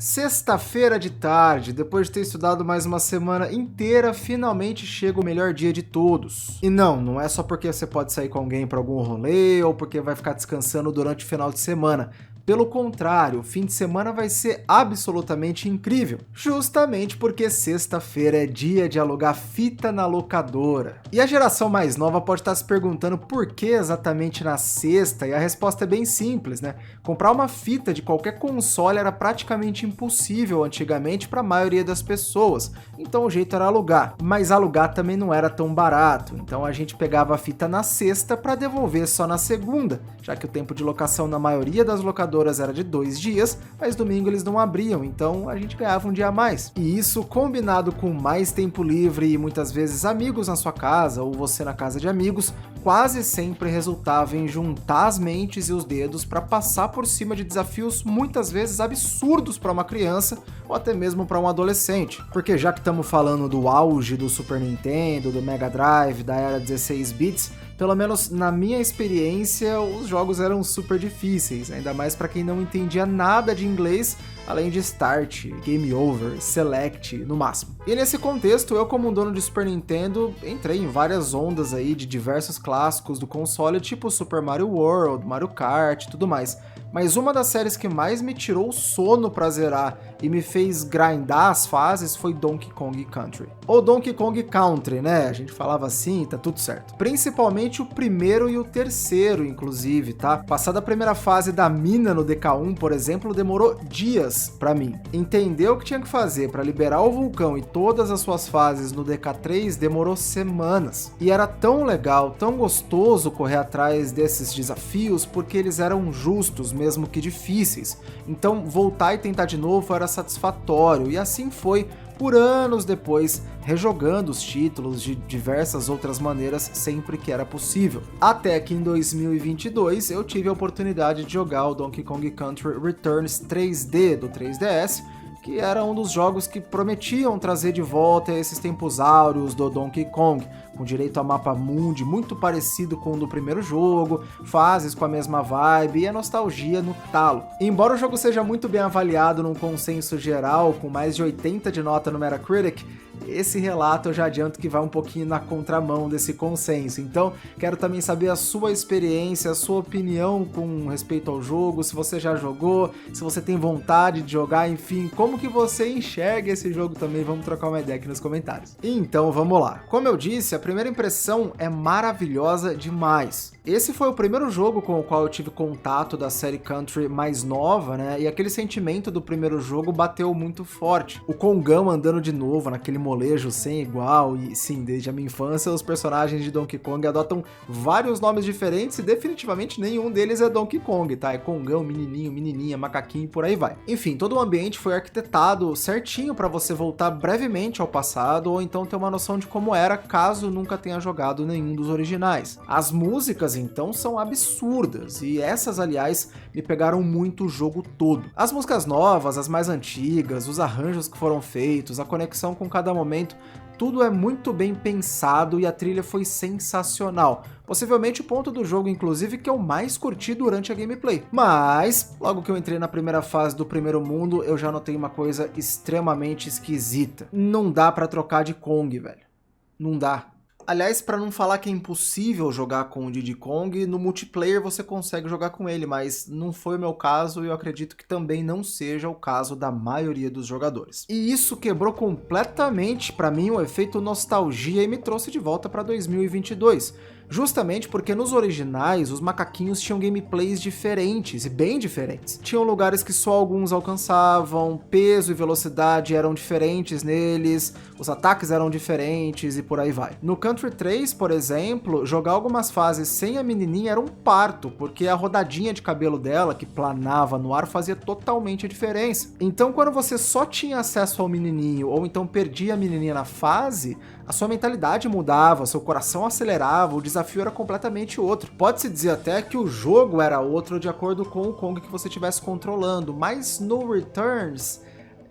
Sexta-feira de tarde, depois de ter estudado mais uma semana inteira, finalmente chega o melhor dia de todos. E não é só porque você pode sair com alguém para algum rolê ou porque vai ficar descansando durante o final de semana. Pelo contrário, o fim de semana vai ser absolutamente incrível, justamente porque sexta-feira é dia de alugar fita na locadora. E a geração mais nova pode estar se perguntando por que exatamente na sexta, e a resposta é bem simples, né? Comprar uma fita de qualquer console era praticamente impossível antigamente para a maioria das pessoas, então o jeito era alugar. Mas alugar também não era tão barato, então a gente pegava a fita na sexta para devolver só na segunda, já que o tempo de locação na maioria das locadoras era de 2 dias, mas domingo eles não abriam, então a gente ganhava um dia a mais. E isso, combinado com mais tempo livre e muitas vezes amigos na sua casa ou você na casa de amigos, quase sempre resultava em juntar as mentes e os dedos para passar por cima de desafios muitas vezes absurdos para uma criança ou até mesmo para um adolescente. Porque já que estamos falando do auge do Super Nintendo, do Mega Drive, da era 16 bits, pelo menos na minha experiência, os jogos eram super difíceis, ainda mais para quem não entendia nada de inglês, além de Start, Game Over, Select, no máximo. E nesse contexto, eu como um dono de Super Nintendo, entrei em várias ondas aí de diversos clássicos do console, tipo Super Mario World, Mario Kart e tudo mais. Mas uma das séries que mais me tirou o sono pra zerar e me fez grindar as fases foi Donkey Kong Country. Ou Donkey Kong Country, né? A gente falava assim, tá tudo certo. Principalmente o primeiro e o terceiro, inclusive, tá? Passar da primeira fase da mina no DK1, por exemplo, demorou dias pra mim. Entender o que tinha que fazer pra liberar o vulcão e todas as suas fases no DK3 demorou semanas. E era tão legal, tão gostoso correr atrás desses desafios porque eles eram justos, mesmo que difíceis. Então voltar e tentar de novo era satisfatório, e assim foi por anos depois, rejogando os títulos de diversas outras maneiras sempre que era possível. Até que em 2022 eu tive a oportunidade de jogar o Donkey Kong Country Returns 3D do 3DS, que era um dos jogos que prometiam trazer de volta esses tempos áureos do Donkey Kong, com direito a mapa mundi muito parecido com o do primeiro jogo, fases com a mesma vibe e a nostalgia no talo. Embora o jogo seja muito bem avaliado num consenso geral, com mais de 80 de nota no Metacritic, esse relato eu já adianto que vai um pouquinho na contramão desse consenso, então quero também saber a sua experiência, a sua opinião com respeito ao jogo, se você já jogou, se você tem vontade de jogar, enfim, como que você enxerga esse jogo também, vamos trocar uma ideia aqui nos comentários. Então vamos lá, como eu disse, a primeira impressão é maravilhosa demais. Esse foi o primeiro jogo com o qual eu tive contato da série Country mais nova, né? E aquele sentimento do primeiro jogo bateu muito forte. O Kongão andando de novo naquele molejo sem igual, e sim, desde a minha infância os personagens de Donkey Kong adotam vários nomes diferentes e definitivamente nenhum deles é Donkey Kong, tá? É Kongão, menininho, menininha, macaquinho e por aí vai. Enfim, todo o ambiente foi arquitetado certinho para você voltar brevemente ao passado ou então ter uma noção de como era caso nunca tenha jogado nenhum dos originais. As músicas então são absurdas, e essas, aliás, me pegaram muito o jogo todo. As músicas novas, as mais antigas, os arranjos que foram feitos, a conexão com cada momento, tudo é muito bem pensado e a trilha foi sensacional. Possivelmente o ponto do jogo, inclusive, que eu mais curti durante a gameplay. Mas, logo que eu entrei na primeira fase do primeiro mundo, eu já notei uma coisa extremamente esquisita. Não dá pra trocar de Kong, velho. Não dá. Aliás, para não falar que é impossível jogar com o Diddy Kong, no multiplayer você consegue jogar com ele, mas não foi o meu caso e eu acredito que também não seja o caso da maioria dos jogadores. E isso quebrou completamente para mim o efeito nostalgia e me trouxe de volta para 2022. Justamente porque nos originais os macaquinhos tinham gameplays diferentes e bem diferentes. Tinham lugares que só alguns alcançavam, peso e velocidade eram diferentes neles, os ataques eram diferentes e por aí vai. No Country 3, por exemplo, jogar algumas fases sem a menininha era um parto, porque a rodadinha de cabelo dela, que planava no ar, fazia totalmente a diferença. Então quando você só tinha acesso ao menininho ou então perdia a menininha na fase, a sua mentalidade mudava, seu coração acelerava, o desafio era completamente outro. Pode-se dizer até que o jogo era outro de acordo com o Kong que você estivesse controlando, mas no Returns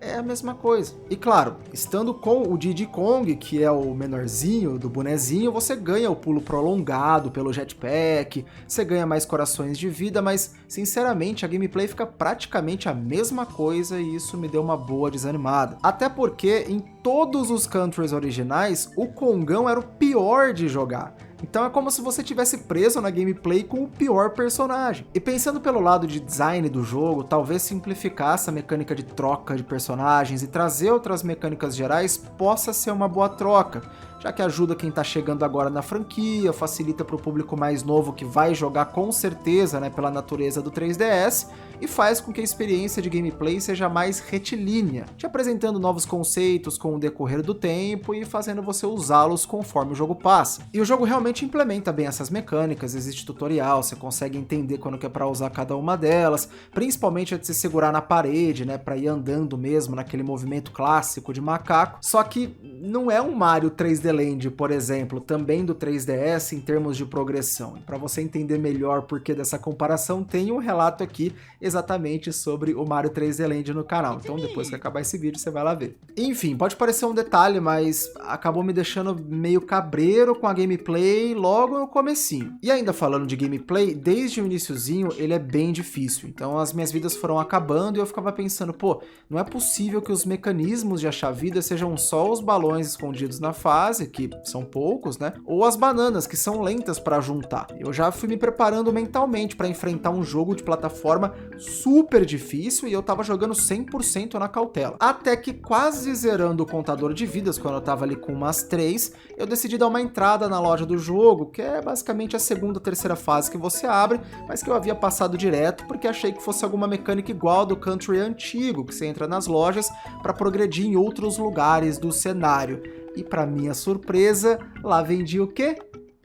é a mesma coisa. E claro, estando com o Diddy Kong, que é o menorzinho do bonezinho, você ganha o pulo prolongado pelo jetpack, você ganha mais corações de vida, mas sinceramente a gameplay fica praticamente a mesma coisa e isso me deu uma boa desanimada. Até porque em todos os countries originais, o Kongão era o pior de jogar. Então é como se você tivesse preso na gameplay com o pior personagem. E pensando pelo lado de design do jogo, talvez simplificar essa mecânica de troca de personagens e trazer outras mecânicas gerais possa ser uma boa troca, já que ajuda quem tá chegando agora na franquia, facilita para o público mais novo que vai jogar com certeza, né, pela natureza do 3DS, e faz com que a experiência de gameplay seja mais retilínea, te apresentando novos conceitos com o decorrer do tempo e fazendo você usá-los conforme o jogo passa. E o jogo realmente implementa bem essas mecânicas, existe tutorial, você consegue entender quando que é para usar cada uma delas, principalmente a de se segurar na parede, né, para ir andando mesmo naquele movimento clássico de macaco, só que não é um Mario 3D Land, por exemplo, também do 3DS em termos de progressão. Para você entender melhor por que dessa comparação, tem um relato aqui exatamente sobre o Mario 3D Land no canal. Então depois que acabar esse vídeo, você vai lá ver. Enfim, pode parecer um detalhe, mas acabou me deixando meio cabreiro com a gameplay logo no comecinho. E ainda falando de gameplay, desde o iniciozinho ele é bem difícil. Então as minhas vidas foram acabando e eu ficava pensando, pô, não é possível que os mecanismos de achar vida sejam só os balões escondidos na fase, que são poucos, né? Ou as bananas, que são lentas para juntar. Eu já fui me preparando mentalmente para enfrentar um jogo de plataforma super difícil e eu tava jogando 100% na cautela. Até que quase zerando o contador de vidas, quando eu tava ali com umas 3, eu decidi dar uma entrada na loja do jogo, que é basicamente a segunda ou terceira fase que você abre, mas que eu havia passado direto porque achei que fosse alguma mecânica igual ao do Country antigo, que você entra nas lojas para progredir em outros lugares do cenário. E para minha surpresa, lá vendia o quê?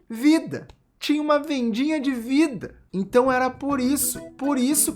Vida! Tinha uma vendinha de vida. Então era por isso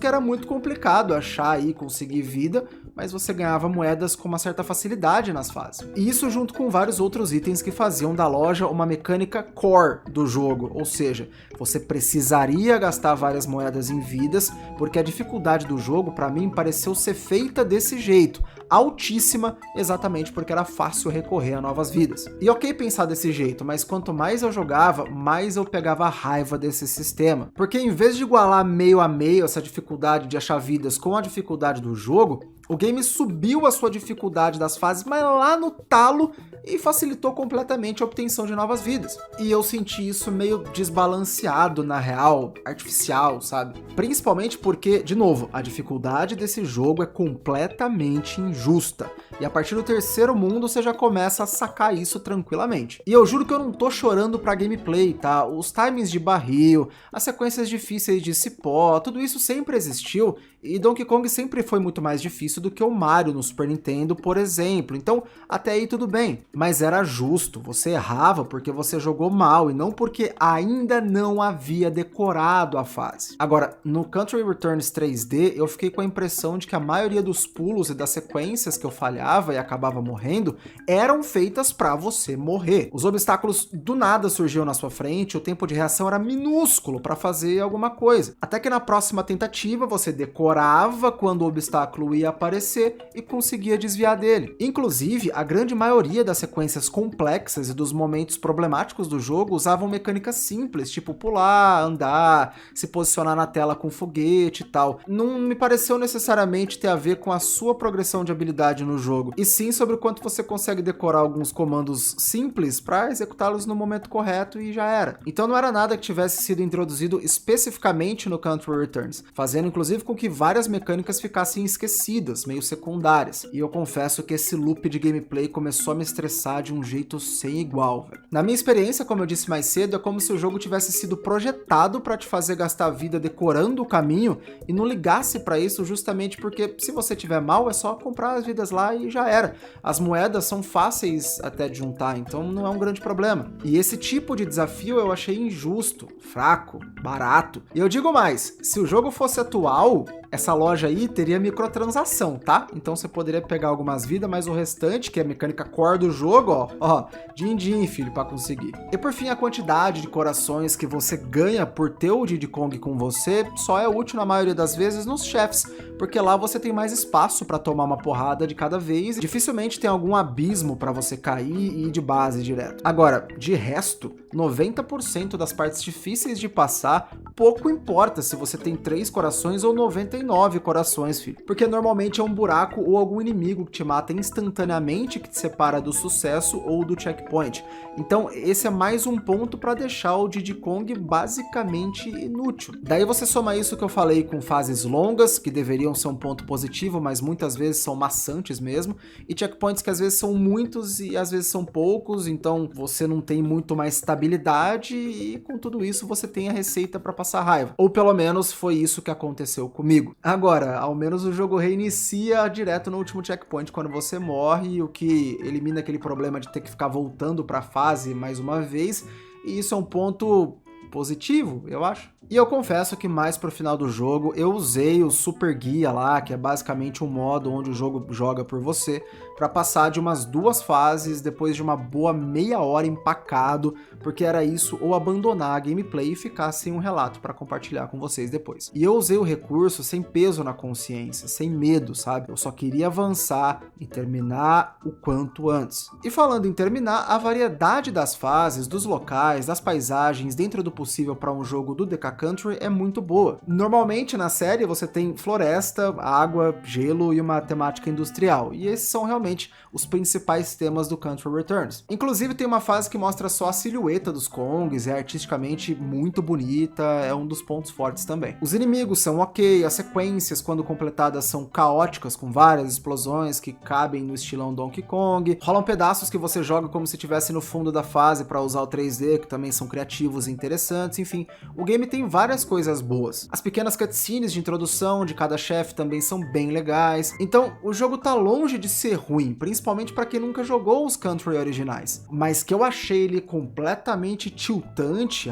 que era muito complicado achar e conseguir vida, mas você ganhava moedas com uma certa facilidade nas fases. E isso junto com vários outros itens que faziam da loja uma mecânica core do jogo, ou seja, você precisaria gastar várias moedas em vidas, porque a dificuldade do jogo para mim pareceu ser feita desse jeito, altíssima, exatamente porque era fácil recorrer a novas vidas. E ok pensar desse jeito, mas quanto mais eu jogava, mais eu pegava raiva desse sistema, porque em vez de igualar meio a meio essa dificuldade de achar vidas com a dificuldade do jogo, o game subiu a sua dificuldade das fases, mas lá no talo, e facilitou completamente a obtenção de novas vidas. E eu senti isso meio desbalanceado na real, artificial, sabe? Principalmente porque, de novo, a dificuldade desse jogo é completamente injusta. E a partir do terceiro mundo você já começa a sacar isso tranquilamente. E eu juro que eu não tô chorando pra gameplay, tá? Os timings de barril, as sequências difíceis de cipó, tudo isso sempre existiu, e Donkey Kong sempre foi muito mais difícil do que o Mario no Super Nintendo, por exemplo. Então, até aí tudo bem. Mas era justo, você errava porque você jogou mal e não porque ainda não havia decorado a fase. Agora, no Country Returns 3D, eu fiquei com a impressão de que a maioria dos pulos e das sequências que eu falhava e acabava morrendo eram feitas pra você morrer. Os obstáculos do nada surgiam na sua frente, o tempo de reação era minúsculo pra fazer alguma coisa. Até que na próxima tentativa você decorava quando o obstáculo ia aparecer e conseguia desviar dele. Inclusive, a grande maioria das sequências complexas e dos momentos problemáticos do jogo usavam mecânicas simples, tipo pular, andar, se posicionar na tela com foguete e tal. Não me pareceu necessariamente ter a ver com a sua progressão de habilidade no jogo, e sim sobre o quanto você consegue decorar alguns comandos simples para executá-los no momento correto e já era. Então não era nada que tivesse sido introduzido especificamente no Country Returns, fazendo inclusive com que várias mecânicas ficassem esquecidas, meio secundárias. E eu confesso que esse loop de gameplay começou a me estressar de um jeito sem igual, velho. Na minha experiência, como eu disse mais cedo, é como se o jogo tivesse sido projetado para te fazer gastar vida decorando o caminho e não ligasse para isso justamente porque se você tiver mal é só comprar as vidas lá e já era. As moedas são fáceis até de juntar, então não é um grande problema. E esse tipo de desafio eu achei injusto, fraco, barato. E eu digo mais, se o jogo fosse atual, essa loja aí teria microtransação exceção, tá? Então você poderia pegar algumas vidas, mas o restante, que é a mecânica core do jogo, ó, din-din, filho, pra conseguir. E por fim, a quantidade de corações que você ganha por ter o Diddy Kong com você só é útil na maioria das vezes nos chefes, porque lá você tem mais espaço pra tomar uma porrada de cada vez e dificilmente tem algum abismo pra você cair e ir de base direto. Agora, de resto, 90% das partes difíceis de passar, pouco importa se você tem 3 corações ou 99 corações, filho. Porque normalmente é um buraco ou algum inimigo que te mata instantaneamente que te separa do sucesso ou do checkpoint. Então esse é mais um ponto para deixar o Diddy Kong basicamente inútil. Daí você soma isso que eu falei com fases longas, que deveriam ser um ponto positivo, mas muitas vezes são maçantes mesmo, e checkpoints que às vezes são muitos e às vezes são poucos, então você não tem muito mais estabilidade e com tudo isso você tem a receita para passar raiva. Ou pelo menos foi isso que aconteceu comigo. Agora, ao menos o jogo reinicia direto no último checkpoint quando você morre, o que elimina aquele problema de ter que ficar voltando para a fase mais uma vez, e isso é um ponto positivo, eu acho. E eu confesso que mais pro final do jogo eu usei o Super Guia lá, que é basicamente um modo onde o jogo joga por você, para passar de umas 2 fases depois de uma boa meia hora empacado, porque era isso ou abandonar a gameplay e ficar sem um relato para compartilhar com vocês depois. E eu usei o recurso sem peso na consciência, sem medo, sabe? Eu só queria avançar e terminar o quanto antes. E falando em terminar, a variedade das fases, dos locais, das paisagens, dentro do possível para um jogo do DK Country é muito boa. Normalmente na série você tem floresta, água, gelo e uma temática industrial, e esses são realmente os principais temas do Country Returns. Inclusive tem uma fase que mostra só a silhueta dos Kongs, é artisticamente muito bonita, é um dos pontos fortes também. Os inimigos são ok, as sequências quando completadas são caóticas, com várias explosões que cabem no estilão Donkey Kong, rolam pedaços que você joga como se estivesse no fundo da fase para usar o 3D, que também são criativos e interessantes, enfim, o game tem várias coisas boas. As pequenas cutscenes de introdução de cada chefe também são bem legais, então o jogo tá longe de ser ruim, principalmente para quem nunca jogou os Country originais, mas que eu achei ele completamente tiltante,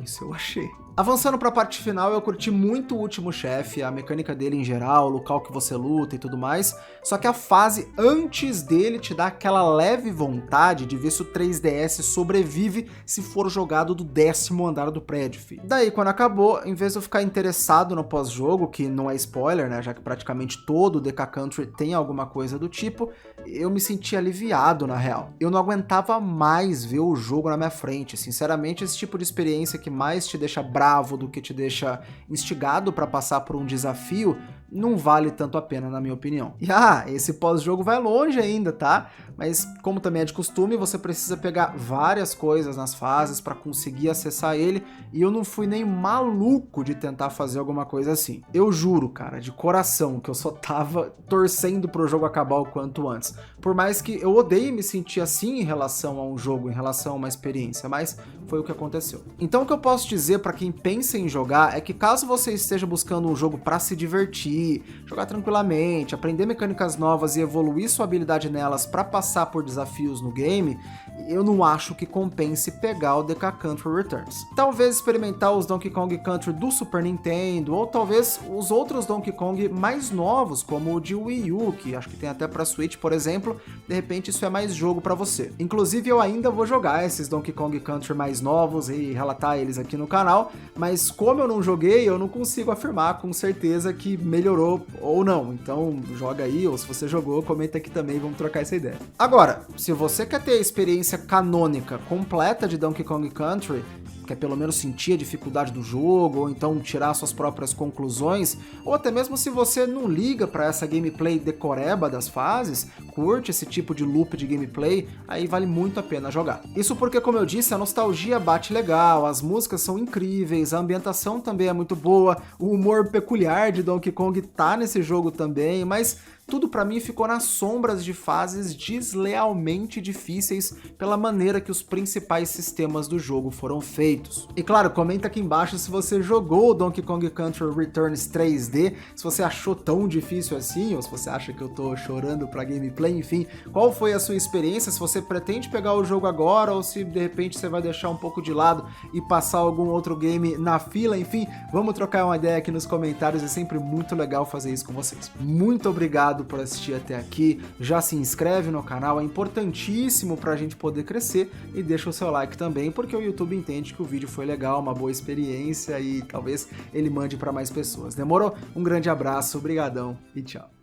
isso eu achei. Avançando para a parte final, eu curti muito o último chefe, a mecânica dele em geral, o local que você luta e tudo mais, só que a fase antes dele te dá aquela leve vontade de ver se o 3DS sobrevive se for jogado do 10º andar do prédio, filho. Daí, quando acabou, em vez de eu ficar interessado no pós-jogo, que não é spoiler, né, já que praticamente todo o DK Country tem alguma coisa do tipo, eu me senti aliviado, na real. Eu não aguentava mais ver o jogo na minha frente, sinceramente, esse tipo de experiência que mais te deixa bravo do que te deixa instigado para passar por um desafio, não vale tanto a pena, na minha opinião. E esse pós-jogo vai longe ainda, tá? Mas como também é de costume, você precisa pegar várias coisas nas fases para conseguir acessar ele, e eu não fui nem maluco de tentar fazer alguma coisa assim. Eu juro, cara, de coração, que eu só tava torcendo pro jogo acabar o quanto antes. Por mais que eu odeie me sentir assim em relação a um jogo, em relação a uma experiência, mas foi o que aconteceu. Então o que eu posso dizer para quem pensa em jogar é que caso você esteja buscando um jogo para se divertir, jogar tranquilamente, aprender mecânicas novas e evoluir sua habilidade nelas para passar por desafios no game, eu não acho que compense pegar o DK Country Returns. Talvez experimentar os Donkey Kong Country do Super Nintendo, ou talvez os outros Donkey Kong mais novos, como o de Wii U, que acho que tem até para Switch, por exemplo, de repente isso é mais jogo para você. Inclusive eu ainda vou jogar esses Donkey Kong Country mais novos e relatar eles aqui no canal, mas como eu não joguei, eu não consigo afirmar com certeza que melhorou ou não. Então joga aí, ou se você jogou, comenta aqui também, vamos trocar essa ideia. Agora, se você quer ter a experiência canônica completa de Donkey Kong Country, quer pelo menos sentir a dificuldade do jogo, ou então tirar suas próprias conclusões, ou até mesmo se você não liga para essa gameplay decoreba das fases, curte esse tipo de loop de gameplay, aí vale muito a pena jogar. Isso porque, como eu disse, a nostalgia bate legal, as músicas são incríveis, a ambientação também é muito boa, o humor peculiar de Donkey Kong tá nesse jogo também, mas tudo pra mim ficou nas sombras de fases deslealmente difíceis pela maneira que os principais sistemas do jogo foram feitos. E claro, comenta aqui embaixo se você jogou o Donkey Kong Country Returns 3D, se você achou tão difícil assim, ou se você acha que eu tô chorando pra gameplay, enfim, qual foi a sua experiência, se você pretende pegar o jogo agora, ou se de repente você vai deixar um pouco de lado e passar algum outro game na fila, enfim, vamos trocar uma ideia aqui nos comentários, é sempre muito legal fazer isso com vocês. Muito obrigado por assistir até aqui, já se inscreve no canal, é importantíssimo pra gente poder crescer, e deixa o seu like também, porque o YouTube entende que o vídeo foi legal, uma boa experiência, e talvez ele mande pra mais pessoas. Demorou? Um grande abraço, brigadão e tchau.